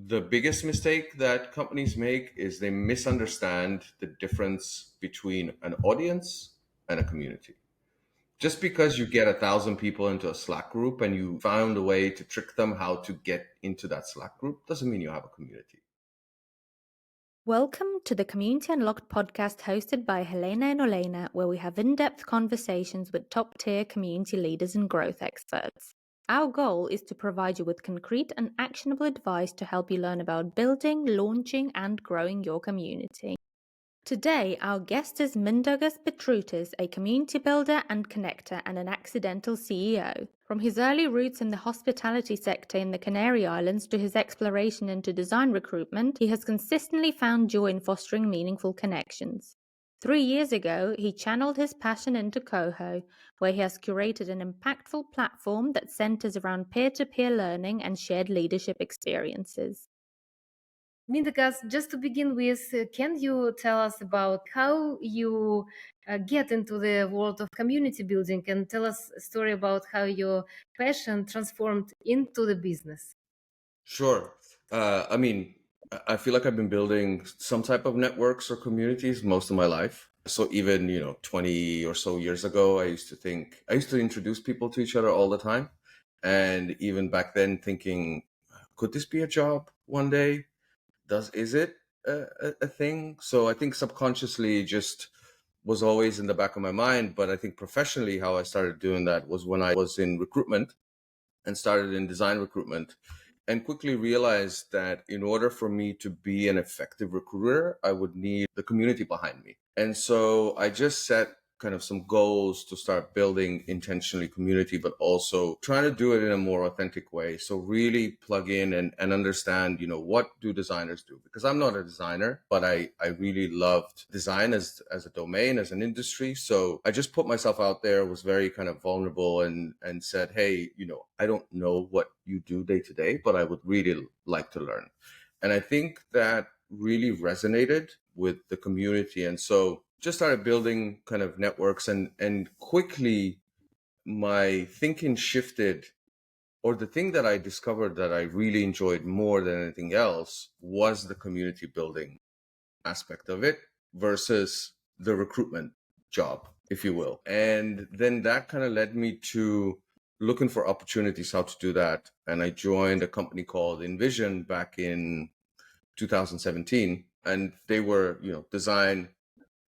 The biggest mistake that companies make is they misunderstand the difference between an audience and a community. Just because you get 1,000 people into a Slack group and you found a way to trick them how to get into that Slack group doesn't mean you have a community. Welcome to the Community Unlocked podcast hosted by Helena and Olena, where we have in-depth conversations with top-tier community leaders and growth experts. Our goal is to provide you with concrete and actionable advice to help you learn about building, launching, and growing your community. Today, our guest is Mindaugas Petrutis, a community builder and connector and an accidental CEO. From his early roots in the hospitality sector in the Canary Islands to his exploration into design recruitment, he has consistently found joy in fostering meaningful connections. 3 years ago, he channeled his passion into Coho, where he has curated an impactful platform that centers around peer-to-peer learning and shared leadership experiences. Mindaugas, just to begin with, can you tell us about how you get into the world of community building and tell us a story about how your passion transformed into the business? Sure. I feel like I've been building some type of networks or communities most of my life. So even, 20 or so years ago, I used to introduce people to each other all the time. And even back then thinking, could this be a job one day? Is it a thing? So I think subconsciously just was always in the back of my mind. But I think professionally, how I started doing that was when I was in recruitment and started in design recruitment, and quickly realized that in order for me to be an effective recruiter, I would need the community behind me. And so I just set kind of some goals to start building intentionally community, but also trying to do it in a more authentic way. So really plug in and understand, what do designers do? Because I'm not a designer, but I really loved design as a domain, as an industry. So I just put myself out there, was very kind of vulnerable and said, hey, I don't know what you do day to day, but I would really like to learn. And I think that really resonated with the community. And so just started building kind of networks, and quickly my thinking shifted, or the thing that I discovered that I really enjoyed more than anything else was the community building aspect of it versus the recruitment job, if you will. And then that kind of led me to looking for opportunities how to do that. And I joined a company called Envision back in 2017, and they were, design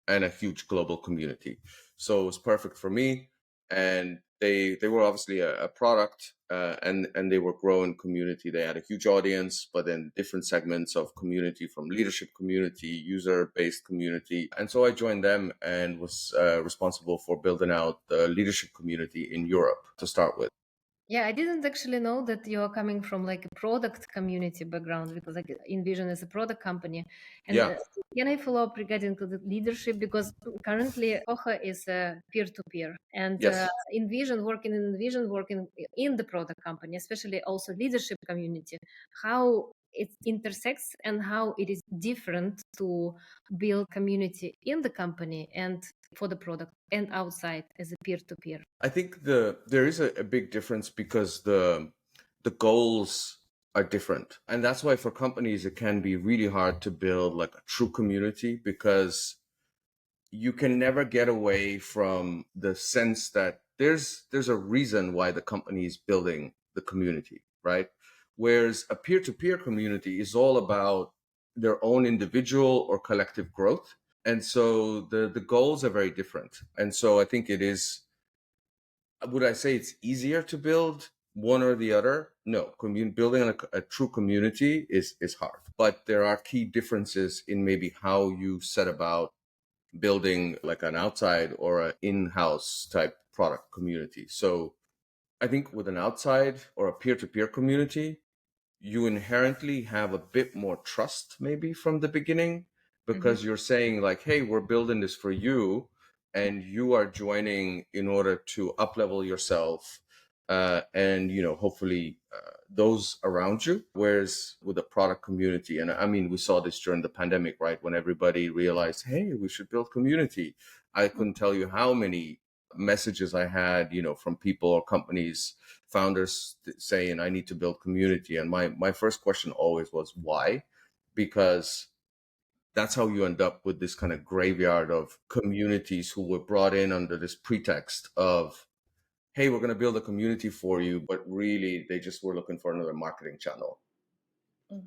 and a huge global community. So it was perfect for me. And they were obviously a product, and they were growing community. They had a huge audience, but then different segments of community, from leadership community, user-based community. And so I joined them and was responsible for building out the leadership community in Europe to start with. Yeah, I didn't actually know that you're coming from like a product community background, because like Envision is a product company. And Yeah. can I follow up regarding to the leadership? Because currently Coho is a peer-to-peer, and Yes. Envision working in the product company, especially also leadership community, how it intersects and how it is different to build community in the company and for the product and outside as a peer-to-peer. I think there is a big difference because the goals are different. And that's why for companies it can be really hard to build like a true community, because you can never get away from the sense that there's a reason why the company is building the community, right? Whereas a peer-to-peer community is all about their own individual or collective growth. And so the goals are very different. And so I think it is, would I say it's easier to build one or the other? No. Building a true community is hard, but there are key differences in maybe how you set about building like an outside or an in-house type product community. So I think with an outside or a peer-to-peer community, you inherently have a bit more trust maybe from the beginning, because you're saying like, hey, we're building this for you, and you are joining in order to up level yourself, and hopefully those around you. Whereas with a product community, and I mean we saw this during the pandemic, right, when everybody realized, hey, we should build community. I couldn't tell you how many messages I had, from people or companies, founders saying, I need to build community. And my first question always was, why? Because that's how you end up with this kind of graveyard of communities who were brought in under this pretext of, hey, we're going to build a community for you. But really, they just were looking for another marketing channel.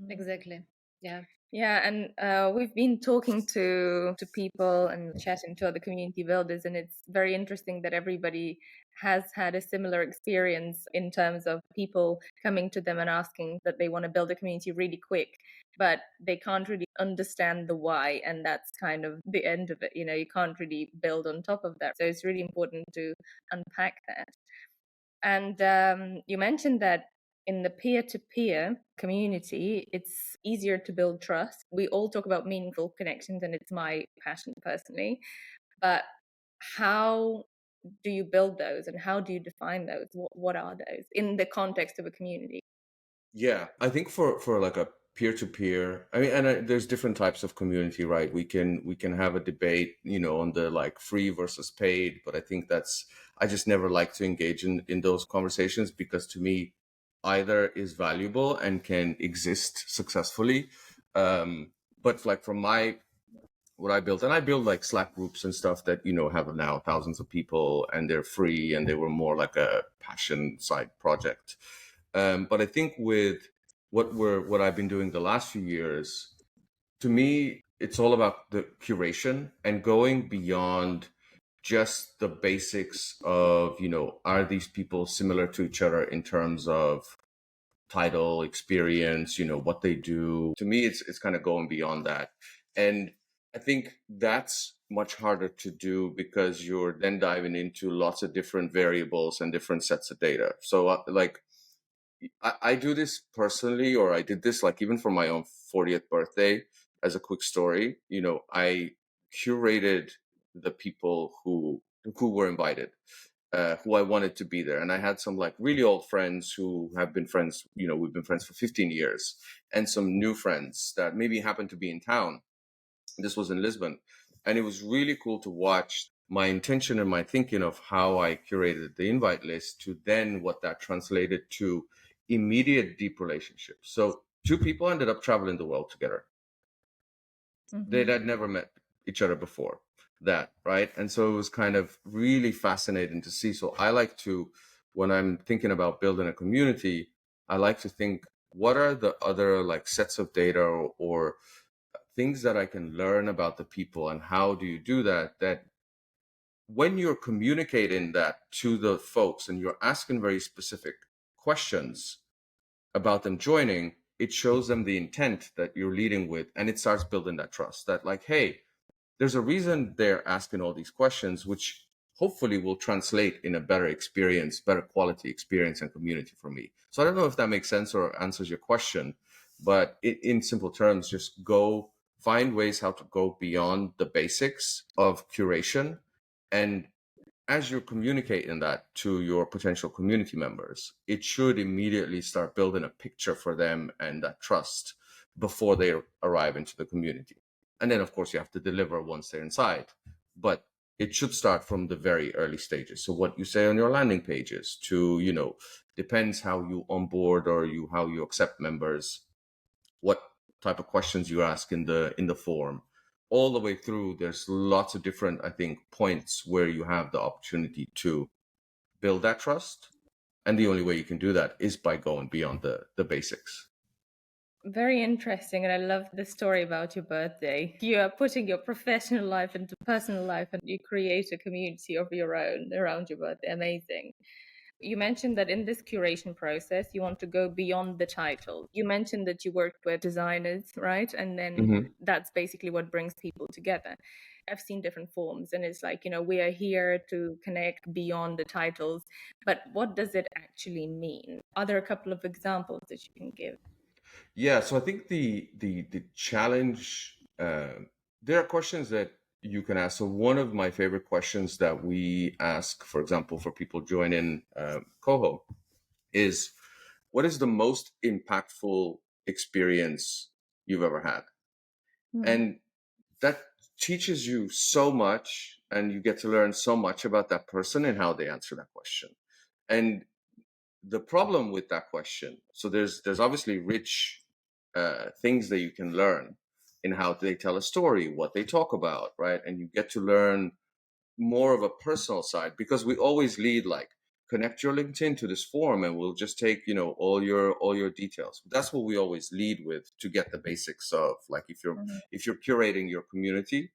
Exactly. Yeah. Yeah, and we've been talking to people and chatting to other community builders, and it's very interesting that everybody has had a similar experience in terms of people coming to them and asking that they want to build a community really quick, but they can't really understand the why, and that's kind of the end of it. You can't really build on top of that. So it's really important to unpack that. And you mentioned that in the peer-to-peer community, it's easier to build trust. We all talk about meaningful connections, and it's my passion personally. But how do you build those, and how do you define those? What are those in the context of a community? Yeah, I think for like a peer to peer, I mean, and there's different types of community, right? We can have a debate, on the like free versus paid, but I think I just never like to engage in those conversations because to me, either is valuable and can exist successfully. But like from my what I built, and I build like Slack groups and stuff that have now thousands of people, and they're free, and they were more like a passion side project. But I think with what I've been doing the last few years, to me, it's all about the curation and going beyond just the basics of, are these people similar to each other in terms of title, experience, what they do. To me, it's kind of going beyond that. And I think that's much harder to do because you're then diving into lots of different variables and different sets of data. So like I do this personally, or I did this like even for my own 40th birthday. As a quick story, I curated the people who were invited, who I wanted to be there. And I had some like really old friends who have been friends, we've been friends for 15 years, and some new friends that maybe happened to be in town. This was in Lisbon. And it was really cool to watch my intention and my thinking of how I curated the invite list to then what that translated to immediate deep relationships. So two people ended up traveling the world together. They had never met each other before that, right? And so it was kind of really fascinating to see. So I like to, when I'm thinking about building a community, I like to think, what are the other like sets of data or things that I can learn about the people, and how do you do that? That when you're communicating that to the folks and you're asking very specific questions about them joining, it shows them the intent that you're leading with, and it starts building that trust that like, hey, there's a reason they're asking all these questions, which hopefully will translate in a better experience, better quality experience and community for me. So I don't know if that makes sense or answers your question, but in simple terms, just go find ways how to go beyond the basics of curation. And as you're communicating that to your potential community members, it should immediately start building a picture for them and that trust before they arrive into the community. And then, of course, you have to deliver once they're inside. But it should start from the very early stages. So what you say on your landing pages to, depends how you onboard or how you accept members, what type of questions you ask in the form, all the way through. There's lots of different, I think, points where you have the opportunity to build that trust, and the only way you can do that is by going beyond the basics. Very interesting, and I love the story about your birthday. You are putting your professional life into personal life, and you create a community of your own around your birthday. Amazing. You mentioned that in this curation process, you want to go beyond the title. You mentioned that you worked with designers, right? And then Hmm. that's basically what brings people together. I've seen different forms, and it's like, we are here to connect beyond the titles. But what does it actually mean? Are there a couple of examples that you can give? Yeah, so I think the challenge, there are questions that you can ask. So one of my favorite questions that we ask, for example, for people joining Coho, is, what is the most impactful experience you've ever had? Hmm. And that teaches you so much and you get to learn so much about that person and how they answer that question. And the problem with that question, so there's obviously rich things that you can learn in how they tell a story, what they talk about, right? And you get to learn more of a personal side, because we always lead like, connect your LinkedIn to this form and we'll just take, all your details. That's what we always lead with, to get the basics of, like, if you're curating your community.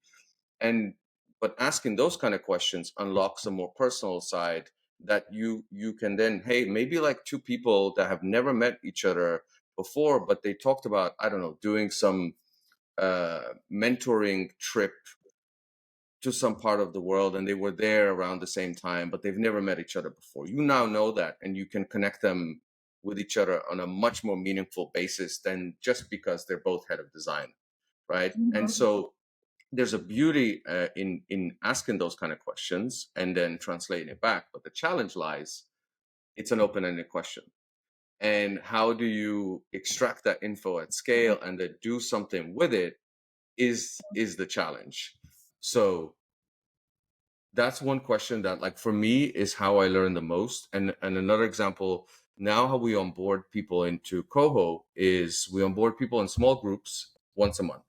And but asking those kind of questions unlocks a more personal side, that you can then, hey, maybe like two people that have never met each other before, but they talked about, I don't know, doing some mentoring trip to some part of the world, and they were there around the same time, but they've never met each other before. You now know that, and you can connect them with each other on a much more meaningful basis than just because they're both head of design, right? And Mhm. so there's a beauty in asking those kind of questions and then translating it back. But the challenge lies, it's an open-ended question. And how do you extract that info at scale and then do something with it is the challenge. So that's one question that, like, for me, is how I learn the most. And another example, now how we onboard people into Coho is we onboard people in small groups once a month.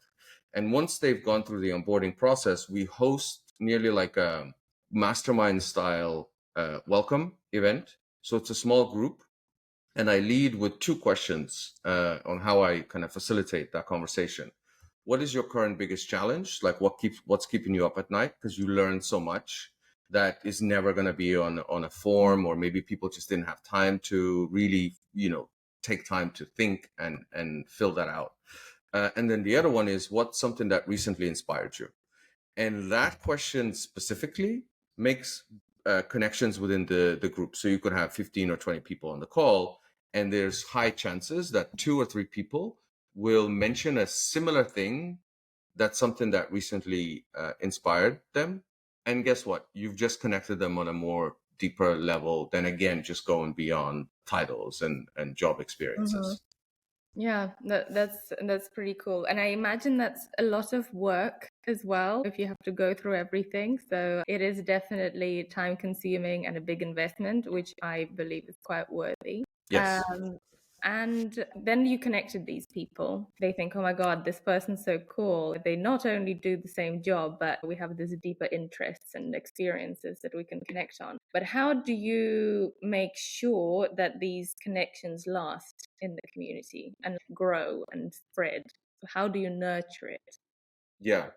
And once they've gone through the onboarding process, we host nearly like a mastermind style welcome event. So it's a small group, and I lead with two questions on how I kind of facilitate that conversation. What is your current biggest challenge? Like, what's keeping you up at night? Because you learn so much that is never going to be on a form, or maybe people just didn't have time to really, take time to think and fill that out. And then the other one is, what's something that recently inspired you? And that question specifically makes connections within the group. So you could have 15 or 20 people on the call, and there's high chances that two or three people will mention a similar thing, that's something that recently inspired them. And guess what? You've just connected them on a more deeper level than, again, just going beyond titles and job Mhm. experiences. Yeah, that's pretty cool. And I imagine that's a lot of work as well if you have to go through everything. So it is definitely time consuming and a big investment, which I believe is quite worthy. Yes. Um, and then you connected these people. They think, oh my God, this person's so cool. They not only do the same job, but we have these deeper interests and experiences that we can connect on. But how do you make sure that these connections last in the community and grow and spread? So how do you nurture it? Yeah.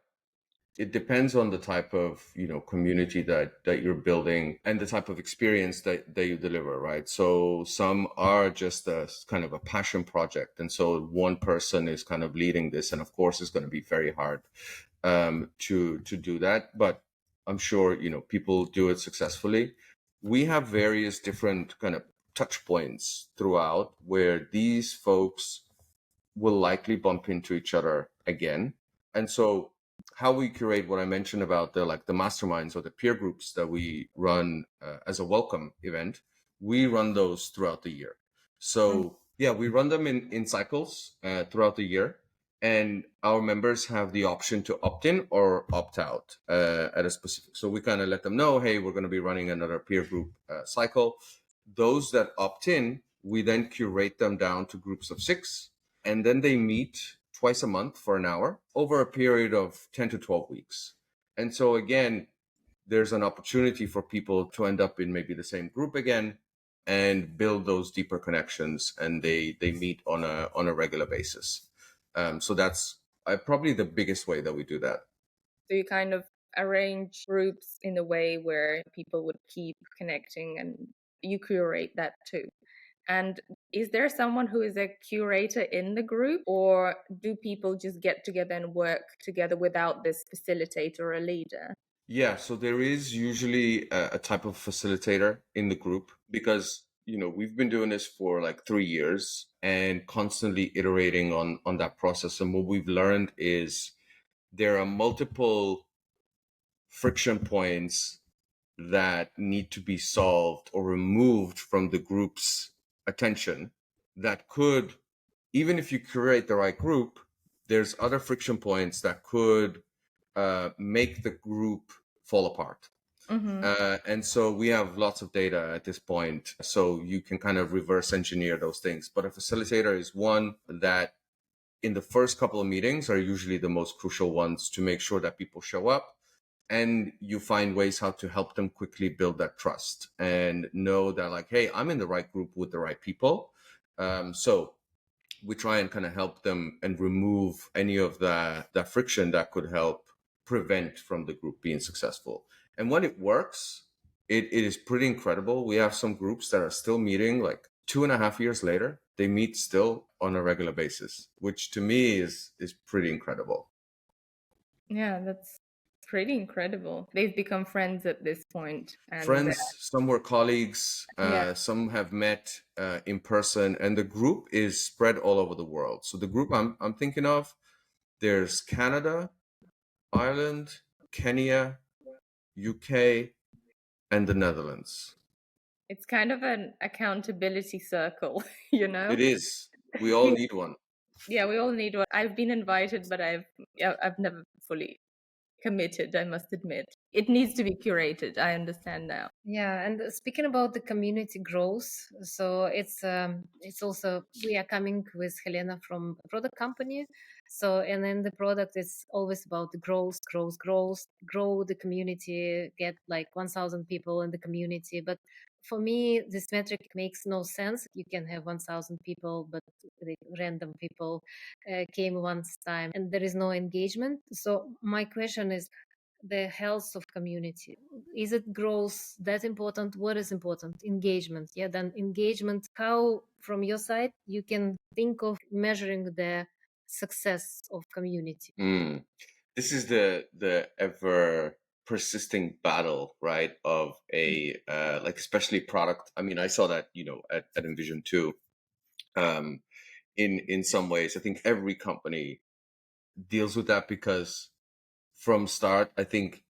It depends on the type of, community that you're building, and the type of experience that you deliver, right? So some are just a kind of a passion project, and so one person is kind of leading this, and of course it's going to be very hard to do that, but I'm sure, people do it successfully. We have various different kind of touch points throughout, where these folks will likely bump into each other again. And so how we curate what I mentioned about the masterminds or the peer groups that we run as a welcome event, we run those throughout the year. So yeah, we run them in cycles throughout the year, and our members have the option to opt in or opt out at a specific. So we kind of let them know, hey, we're going to be running another peer group cycle. Those that opt in, we then curate them down to groups of 6, and then they meet twice a month for an hour over a period of 10 to 12 weeks. And so again, there's an opportunity for people to end up in maybe the same group again and build those deeper connections, and they meet on a regular basis. So that's probably the biggest way that we do that. So you kind of arrange groups in a way where people would keep connecting and you curate that too. And is there someone who is a curator in the group, or do people just get together and work together without this facilitator or a leader? Yeah, so there is usually a type of facilitator in the group, because we've been doing this for like 3 years and constantly iterating on that process. And what we've learned is there are multiple friction points that need to be solved or removed from the group's attention, that could, even if you curate the right group, there's other friction points that could make the group fall apart. Mm-hmm. And so we have lots of data at this point, so you can kind of reverse engineer those things. But a facilitator is one that in the first couple of meetings are usually the most crucial ones to make sure that people show up, and you find ways how to help them quickly build that trust and know that, like, hey, I'm in the right group with the right people. So we try and kind of help them and remove any of that friction that could help prevent from the group being successful. And when it works, it is pretty incredible. We have some groups that are still meeting like 2.5 years later. They meet still on a regular basis, which to me is pretty incredible. Yeah, that's pretty incredible. They've become friends at this point, and Friends, some were colleagues, yeah, some have met in person, and the group is spread all over the world. So the group I'm thinking of, there's Canada, Ireland, Kenya, UK, and the Netherlands. it's kind of an accountability circle, you know? It is. We all need one. Yeah, we all need one. I've been invited, but I've never fully committed, I must admit. It needs to be curated. I understand now. Yeah, and speaking about the community growth, so it's also we are coming with Helena from a product company. So and then the product is always about the growth, growth, growth, grow the community, get like 1,000 people in the community. But for me, this metric makes no sense. You can have 1,000 people, but the random people came once time, and there is no engagement. So my question is the health of community, is it growth that important? What is important? Engagement. Yeah, then engagement, how from your side you can think of measuring the success of community? Mm. This is the ever persisting battle, right? Of a like especially product. I mean, I saw that at Envision too. Um, in some ways, I think every company deals with that because from start, I think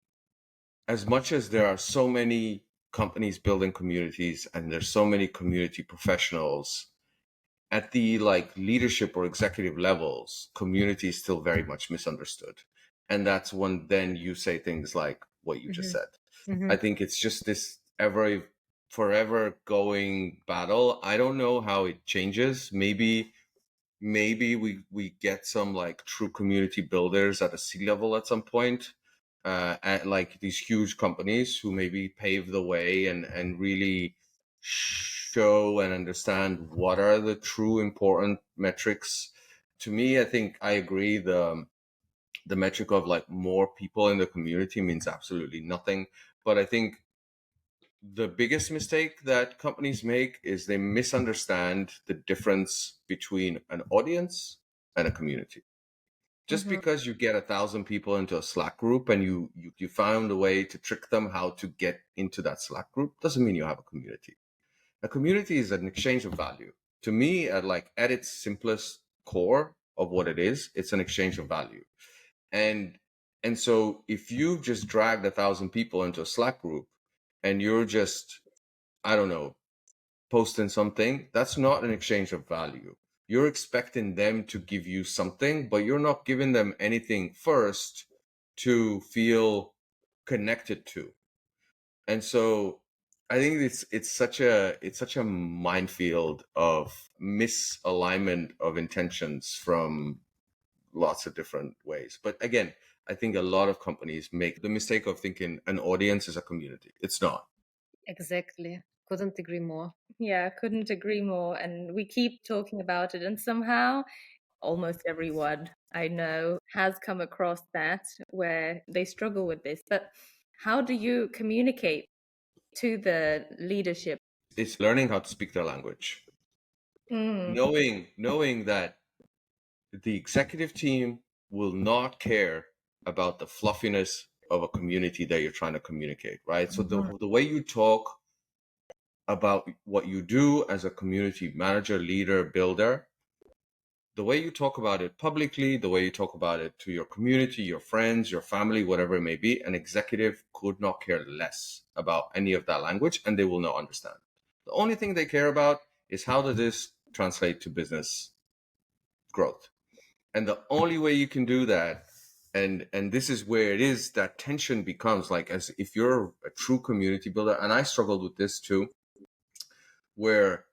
as much as there are so many companies building communities and there's so many community professionals at the like leadership or executive levels, community is still very much misunderstood. And that's when then you say things like what you just Mm-hmm. said. Mm-hmm. I think it's just this forever going battle. I don't know how it changes. Maybe we get some like true community builders at a C level at some point, at like these huge companies who maybe pave the way and really show and understand what are the true important metrics. To me, I think I agree the metric of like more people in the community means absolutely nothing. But I think the biggest mistake that companies make is they misunderstand the difference between an audience and a community. Just Mm-hmm. because you get 1,000 people into a Slack group and you found a way to trick them how to get into that Slack group doesn't mean you have a community. A community is an exchange of value. To me, at its simplest core of what it is, it's an exchange of value. And and so if you've just dragged 1,000 people into a Slack group and you're just, I don't know, posting something, that's not an exchange of value. You're expecting them to give you something, but you're not giving them anything first to feel connected to. And so I think it's such a minefield of misalignment of intentions from lots of different ways. But again, I think a lot of companies make the mistake of thinking an audience is a community. It's not. Exactly, couldn't agree more. Yeah, couldn't agree more. And we keep talking about it, and somehow almost everyone I know has come across that where they struggle with this. But how do you communicate to the leadership? It's learning how to speak their language. Mm, Knowing that the executive team will not care about the fluffiness of a community that you're trying to communicate, right? So mhm, the way you talk about what you do as a community manager, leader, builder, the way you talk about it publicly, the way you talk about it to your community, your friends, your family, whatever it may be, an executive could not care less about any of that language and they will not understand. The only thing they care about is how does this translate to business growth? And the only way you can do that and this is where it is that tension becomes like, as if you're a true community builder, and I struggled with this too, where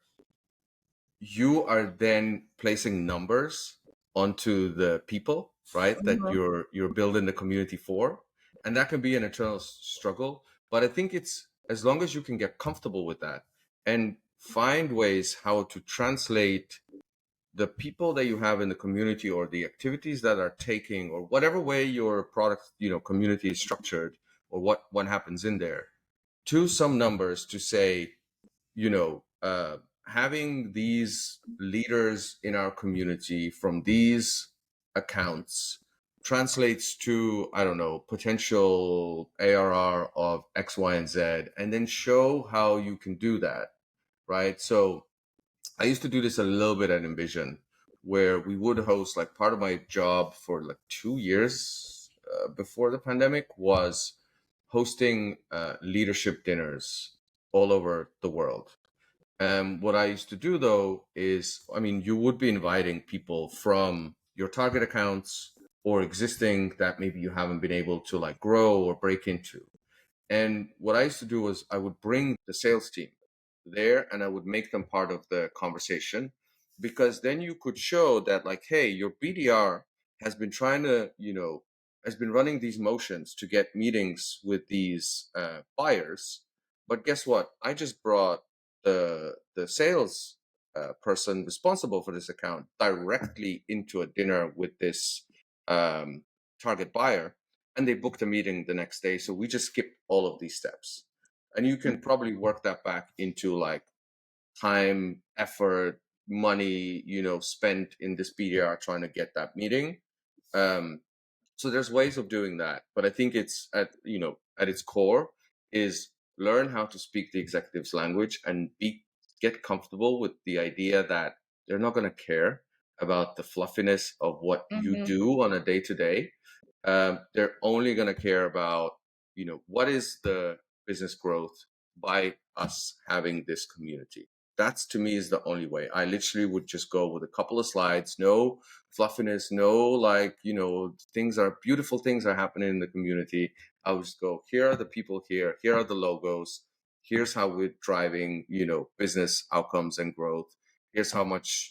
you are then placing numbers onto the people, right, that Mhm. you're building the community for, and that can be an eternal struggle. But I think it's, as long as you can get comfortable with that and find ways how to translate the people that you have in the community, or the activities that are taking, or whatever way your product, community is structured, or what happens in there, to some numbers, to say, having these leaders in our community from these accounts translates to, I don't know, potential ARR of X, Y, and Z, and then show how you can do that, right? So I used to do this a little bit at Envision, where we would host, like, part of my job for like 2 years before the pandemic was hosting leadership dinners all over the world. What I used to do, though, is, I mean, you would be inviting people from your target accounts, or existing, that maybe you haven't been able to like grow or break into. And what I used to do was, I would bring the sales team there, and I would make them part of the conversation, because then you could show that, like, hey, your BDR has been trying to, has been running these motions to get meetings with these buyers. But guess what? I just brought the sales person responsible for this account directly into a dinner with this um, target buyer, and they booked a meeting the next day. So we just skipped all of these steps. And you can probably work that back into like time, effort, money, spent in this BDR trying to get that meeting. Um, so there's ways of doing that, but I think it's at its core is learn how to speak the executive's language, and get comfortable with the idea that they're not going to care about the fluffiness of what you Mhm. do on a day to day. They're only going to care about, what is the business growth by us having this community. That's, to me, is the only way. I literally would just go with a couple of slides, no fluffiness, no, like, beautiful things are happening in the community. I would just go, here are the people here are the logos, here's how we're driving, business outcomes and growth. Here's how much,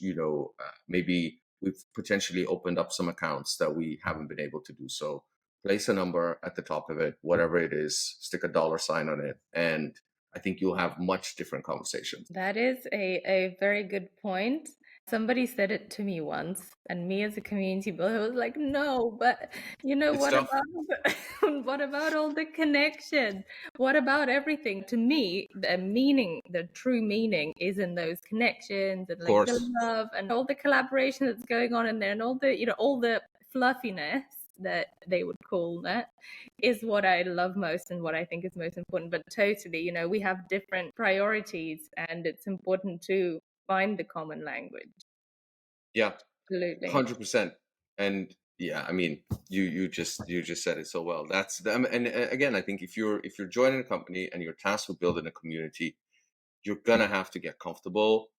maybe we've potentially opened up some accounts that we haven't been able to do so. Place a number at the top of it, whatever it is, stick a dollar sign on it, and I think you'll have much different conversations. That is a very good point. Somebody said it to me once, and me as a community builder was like, no, but It's what tough. about what about all the connection? What about everything? To me, the meaning, the true meaning is in those connections, and Of like the course. love and all the collaboration that's going on in there, and all the, all the fluffiness that they would call that is what I love most and what I think is most important. But totally, we have different priorities, and it's important to find the common language. Yeah. Absolutely. 100%. And yeah, I mean, you just said it so well. That's the, and again, I think if you're joining a company and you're tasked with building a community, you're gonna have to get comfortable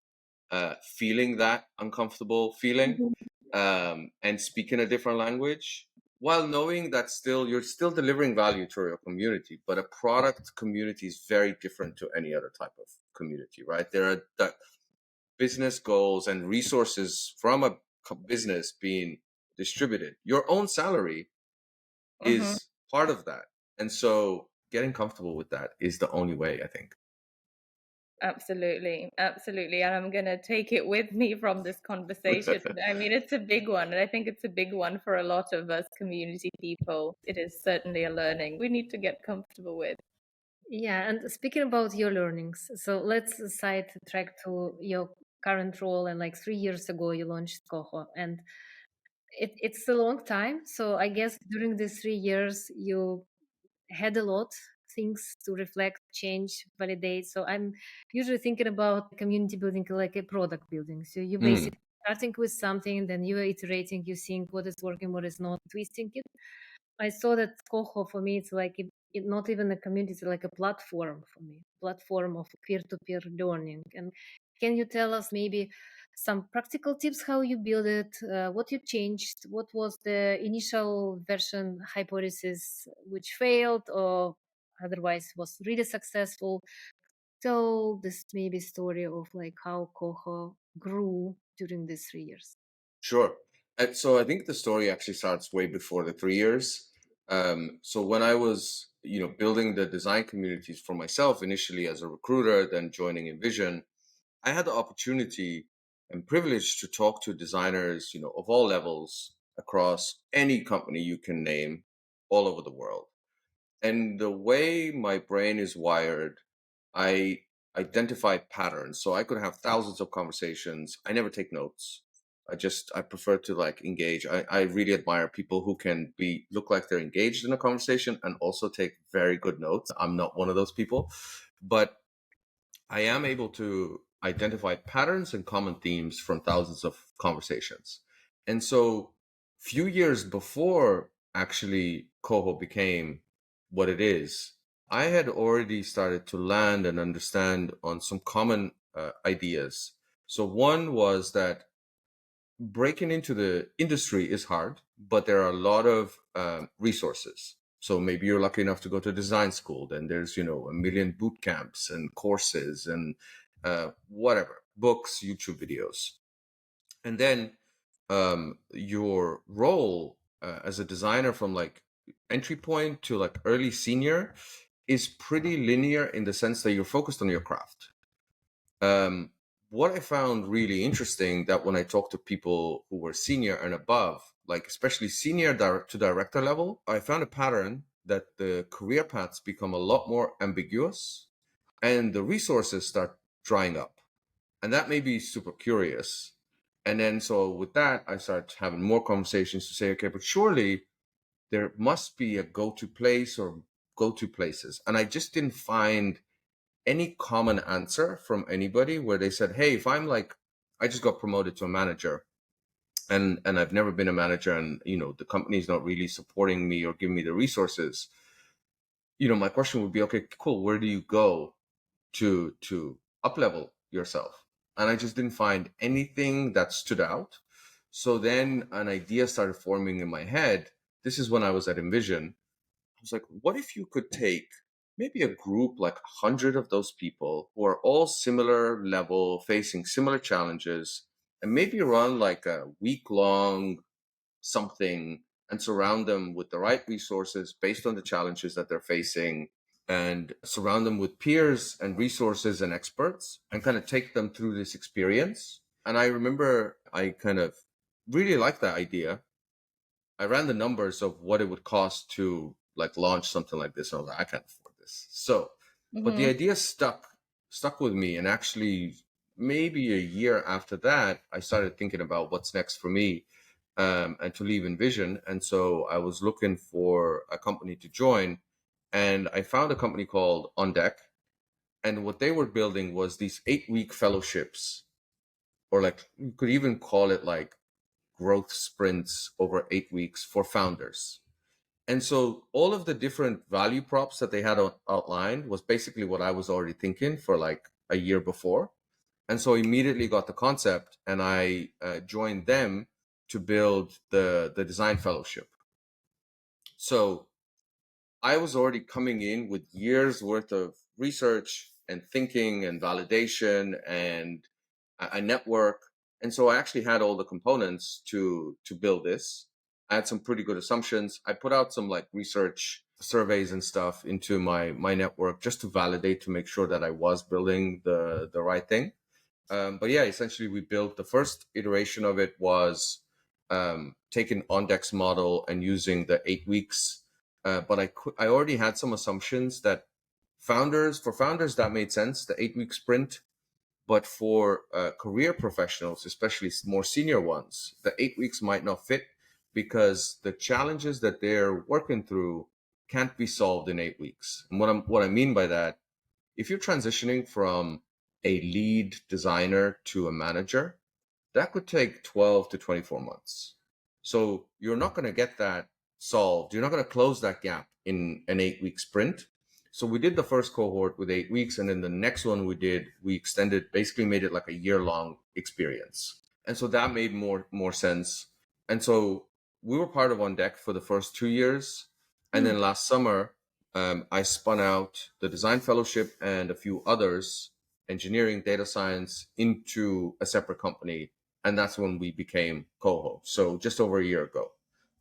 feeling that uncomfortable feeling, Mhm. and speaking a different language, while knowing that still you're still delivering value to your community. But a product community is very different to any other type of community, right? There are business goals and resources from a business being distributed. Your own salary Mhm. is part of that. And so getting comfortable with that is the only way, I think. Absolutely, absolutely. And I'm going to take it with me from this conversation. I mean, it's a big one, and I think it's a big one for a lot of us community people. It is certainly a learning we need to get comfortable with. Yeah, and speaking about your learnings, so let's sidetrack to your current role. And like 3 years ago, you launched Coho, and it's a long time. So I guess during these 3 years, you had a lot things to reflect, change, validate. So I'm usually thinking about community building like a product building. So you Mm, basically starting with something, then you're iterating, you think what is working, what is not, twisting it. I saw that Coho for me, it's like not even a community, it's like a platform for me, platform of peer-to-peer learning. And can you tell us maybe some practical tips how you build it, what you changed, what was the initial version hypothesis which failed or otherwise was really successful. Tell this maybe story of like how Coho grew during these 3 years. Sure. So I think the story actually starts way before the 3 years. So when I was, building the design communities for myself initially as a recruiter, then joining Envision, I had the opportunity and privilege to talk to designers, of all levels across any company you can name all over the world. And the way my brain is wired, I identified patterns. So I could have thousands of conversations. I never take notes. I prefer to like engage. I really admire people who can look like they're engaged in a conversation and also take very good notes. I'm not one of those people, but I am able to identify patterns and common themes from thousands of conversations. And so, few years before actually Coho became what it is, I had already started to land and understand on some common ideas. So, one was that breaking into the industry is hard, but there are a lot of resources. So maybe you're lucky enough to go to design school, then there's, a million boot camps and courses and whatever, books, YouTube videos. And then your role as a designer from like entry point to like early senior is pretty linear in the sense that you're focused on your craft. Um, what I found really interesting that when I talked to people who were senior and above, like especially senior to director level, I found a pattern that the career paths become a lot more ambiguous and the resources start drying up. And that made me super curious. And then so with that, I started having more conversations to say, okay, but surely there must be a go-to place or go-to places. And I just didn't find any common answer from anybody where they said, hey, if I'm like, I just got promoted to a manager and I've never been a manager and, the company's not really supporting me or giving me the resources, my question would be, okay, cool. Where do you go to up level yourself? And I just didn't find anything that stood out. So then an idea started forming in my head. This is when I was at Envision. I was like, what if you could take maybe a group like 100 of those people who are all similar level, facing similar challenges, and maybe run like a week long something and surround them with the right resources based on the challenges that they're facing and surround them with peers and resources and experts and kind of take them through this experience. And I remember I kind of really liked that idea. I ran the numbers of what it would cost to like launch something like this. And I was like, I can't afford this. So, but the Mm-hmm. idea stuck with me. And actually, maybe a year after that, I started thinking about what's next for me and to leave Envision. And so I was looking for a company to join. And I found a company called On Deck. And what they were building was these 8-week fellowships, or like you could even call it like growth sprints over 8 weeks for founders. And so all of the different value props that they had outlined was basically what I was already thinking for like a year before. And so I immediately got the concept and I joined them to build the design fellowship. So I was already coming in with years worth of research and thinking and validation and a network. And so I actually had all the components to build this. I had some pretty good assumptions. I put out some like research surveys and stuff into my network just to validate, to make sure that I was building the right thing. But yeah, essentially we built the first iteration of it was taking OnDeck's model and using the 8 weeks. But I already had some assumptions that for founders that made sense, the 8 week sprint. But for career professionals, especially more senior ones, the 8 weeks might not fit because the challenges that they're working through can't be solved in 8 weeks. And what I mean by that, if you're transitioning from a lead designer to a manager, that could take 12 to 24 months. So you're not going to get that solved. You're not going to close that gap in an 8 week sprint. So we did the first cohort with 8 weeks, and then the next one we extended, basically made it like a year-long experience. And so that made more sense. And so we were part of On Deck for the first 2 years. And then last summer, I spun out the design fellowship and a few others, engineering, data science, into a separate company. And that's when we became Coho. So just over a year ago.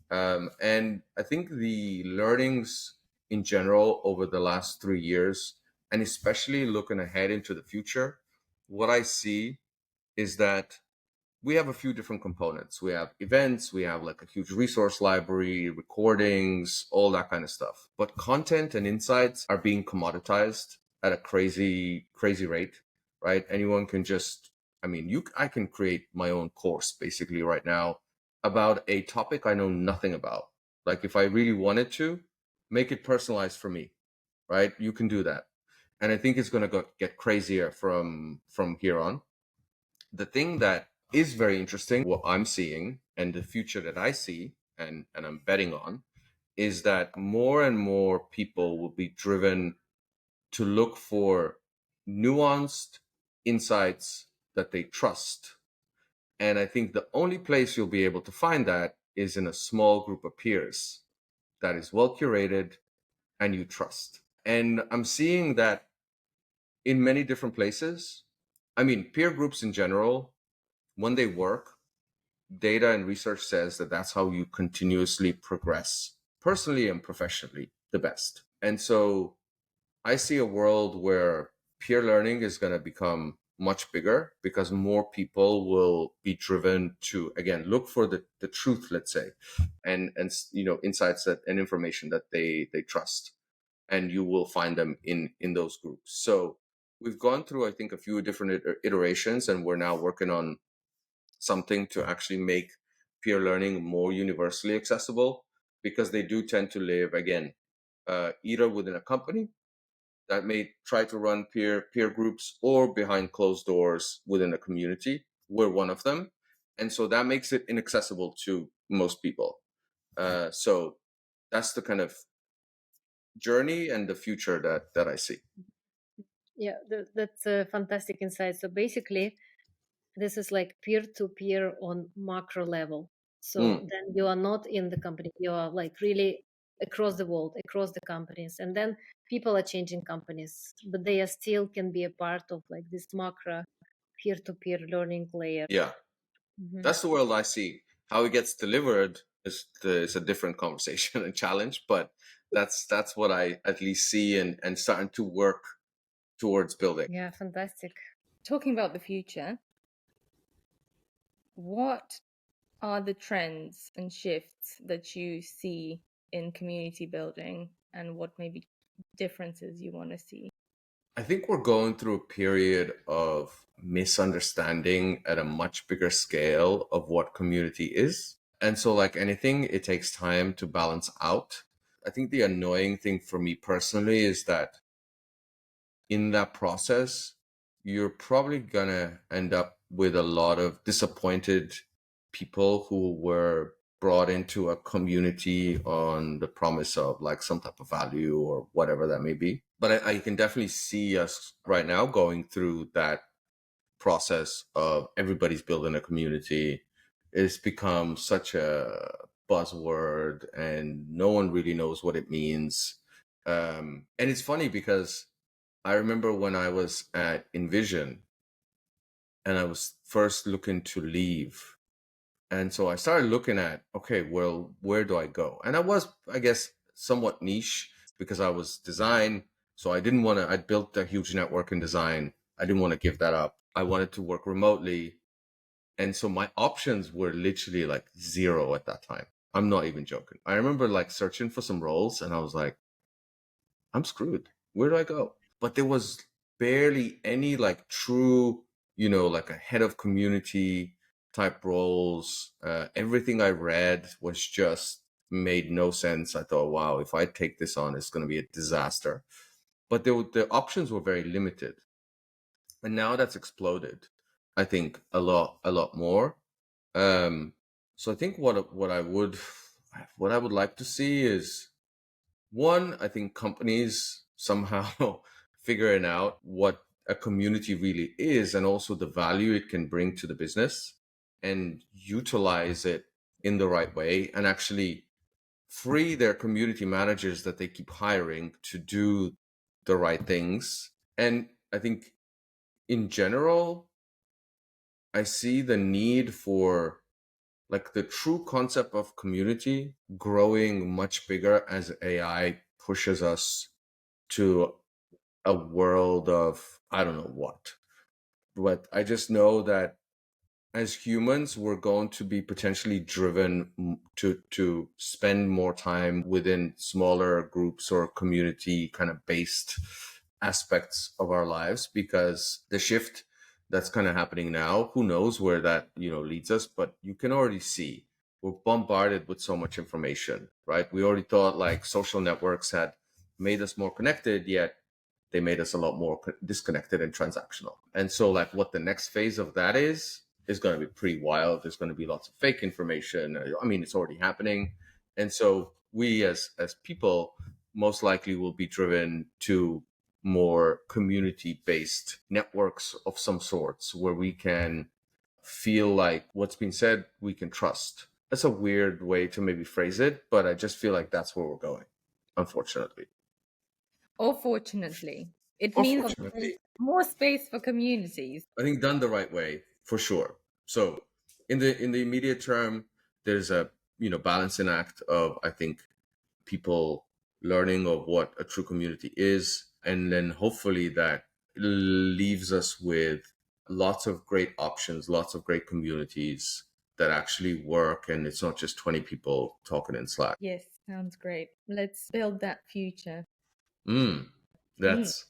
And I think the learnings in general over the last 3 years, and especially looking ahead into the future, what I see is that we have a few different components. We have events, we have like a huge resource library, recordings, all that kind of stuff. But content and insights are being commoditized at a crazy, crazy rate, right? Anyone can just, I can create my own course basically right now about a topic I know nothing about. Like if I really wanted to, make it personalized for me, right? You can do that. And I think it's going to get crazier from here on. The thing that is very interesting, what I'm seeing and the future that I see and I'm betting on, is that more and more people will be driven to look for nuanced insights that they trust. And I think the only place you'll be able to find that is in a small group of peers that is well curated and you trust. And I'm seeing that in many different places. Peer groups in general, when they work, data and research says that that's how you continuously progress personally and professionally the best. And so I see a world where peer learning is going to become much bigger because more people will be driven to, again, look for the truth, let's say, and insights that and information that they trust, and you will find them in those groups. So we've gone through, I think, a few different iterations, and we're now working on something to actually make peer learning more universally accessible, because they do tend to live, again, either within a company that may try to run peer groups, or behind closed doors within a community. We're one of them. And so that makes it inaccessible to most people. So that's the kind of journey and the future that I see. Yeah, that's a fantastic insight. So basically, this is like peer-to-peer on macro level. So then you are not in the company, you are like really across the world, across the companies. And then people are changing companies, but they are still can be a part of like this macro peer-to-peer learning layer. Yeah, Mhm. that's the world I see. How it gets delivered is a different conversation and challenge, but that's what I at least see and starting to work towards building. Yeah, fantastic. Talking about the future, what are the trends and shifts that you see in community building, and what maybe differences you want to see? I think we're going through a period of misunderstanding at a much bigger scale of what community is. And so, like anything, it takes time to balance out. I think the annoying thing for me personally is that in that process, you're probably gonna end up with a lot of disappointed people who were brought into a community on the promise of like some type of value or whatever that may be. But I can definitely see us right now going through that process of everybody's building a community. It's become such a buzzword and no one really knows what it means. And it's funny because I remember when I was at Envision and I was first looking to leave. And so I started looking at, okay, well, where do I go? And I was, I guess, somewhat niche because I was design. So I built a huge network in design. I didn't want to give that up. I wanted to work remotely. And so my options were literally like zero at that time. I'm not even joking. I remember like searching for some roles and I was like, I'm screwed. Where do I go? But there was barely any like true, like a head of community type roles. Everything I read was just made no sense. I thought, wow, if I take this on, it's going to be a disaster. But the options were very limited. And now that's exploded, I think, a lot more. Um, so I think what I would like to see is, one, I think companies somehow figuring out what a community really is and also the value it can bring to the business and utilize it in the right way and actually free their community managers that they keep hiring to do the right things. And I think in general, I see the need for like the true concept of community growing much bigger as AI pushes us to a world of I don't know what. But I just know that as humans, we're going to be potentially driven to spend more time within smaller groups or community kind of based aspects of our lives because the shift that's kind of happening now, who knows where that leads us, but you can already see we're bombarded with so much information, right? We already thought like social networks had made us more connected, yet they made us a lot more disconnected and transactional. And so like what the next phase of that is going to be pretty wild. There's going to be lots of fake information. I mean, it's already happening. And so we as people most likely will be driven to more community based networks of some sorts where we can feel like what's been said we can trust. That's a weird way to maybe phrase it, but I just feel like that's where we're going, unfortunately. Or fortunately, it Or means fortunately, more space for communities. I think done the right way, for sure. So in the immediate term, there's a balancing act of I think people learning of what a true community is, and then hopefully that leaves us with lots of great options, lots of great communities that actually work, and it's not just 20 people talking in Slack. Yes, sounds great. Let's build that future. That's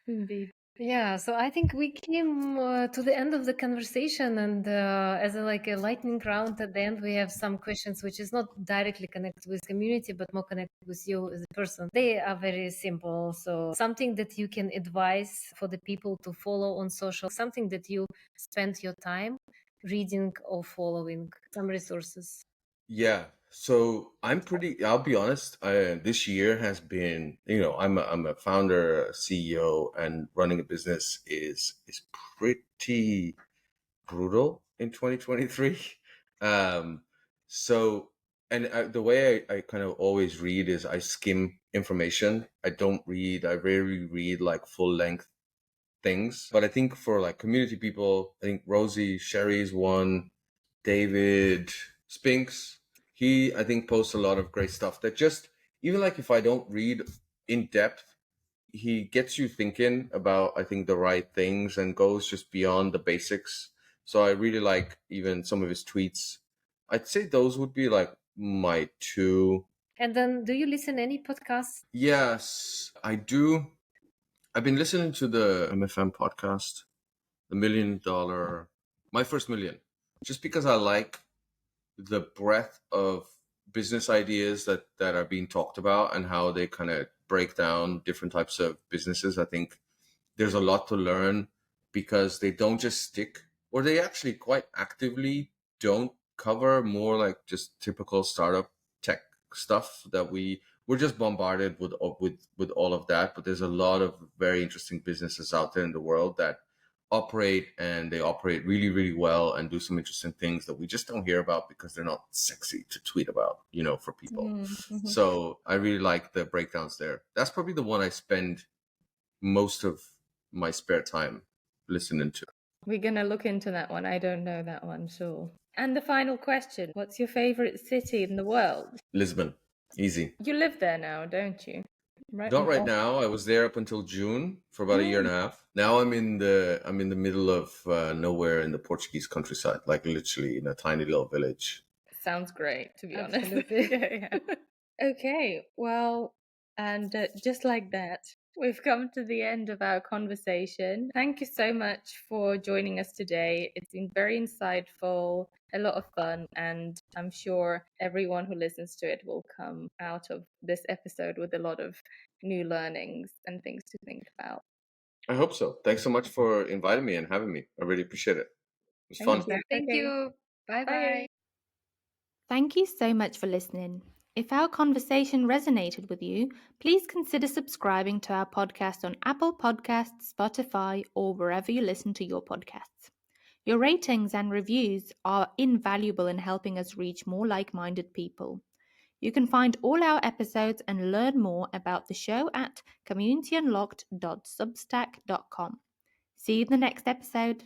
Indeed. Yeah, so I think we came to the end of the conversation, and as like a lightning round at the end, we have some questions which is not directly connected with community, but more connected with you as a person. They are very simple. So something that you can advise for the people to follow on social, something that you spend your time reading or following, some resources. Yeah. So I'll be honest, this year has been, I'm a founder, a CEO, and running a business is pretty brutal in 2023. Um, so, and the way I kind of always read is I skim information. I rarely read like full length things. But I think for like community people, I think Rosie, Sherry's one, David Spinks, I think posts a lot of great stuff that just even like if I don't read in depth, he gets you thinking about I think the right things and goes just beyond the basics. So I really like even some of his tweets. I'd say those would be like my two. And then, do you listen any podcasts? Yes, I do. I've been listening to the MFM podcast, the My First Million, just because I like the breadth of business ideas that are being talked about and how they kind of break down different types of businesses. I think there's a lot to learn because they don't just stick, or they actually quite actively don't cover more like just typical startup tech stuff that we're just bombarded with all of that. But there's a lot of very interesting businesses out there in the world that they operate really, really well and do some interesting things that we just don't hear about because they're not sexy to tweet about, for people. Mm-hmm. So I really like the breakdowns there. That's probably the one I spend most of my spare time listening to. We're going to look into that one. I don't know that one, sure. And the final question, what's your favorite city in the world? Lisbon. Easy. You live there now, don't you? Not right now. I was there up until June for about a year and a half. Now I'm in the middle of nowhere in the Portuguese countryside, like literally in a tiny little village. Sounds great, to be Absolutely. honest. Okay, well, and just like that, we've come to the end of our conversation. Thank you so much for joining us today. It's been very insightful, a lot of fun, and I'm sure everyone who listens to it will come out of this episode with a lot of new learnings and things to think about. I hope so. Thanks so much for inviting me and having me. I really appreciate it. It was fun. Thank Okay. you. Bye Bye. bye. Thank you so much for listening. If our conversation resonated with you, please consider subscribing to our podcast on Apple Podcasts, Spotify, or wherever you listen to your podcasts. Your ratings and reviews are invaluable in helping us reach more like-minded people. You can find all our episodes and learn more about the show at communityunlocked.substack.com. See you in the next episode.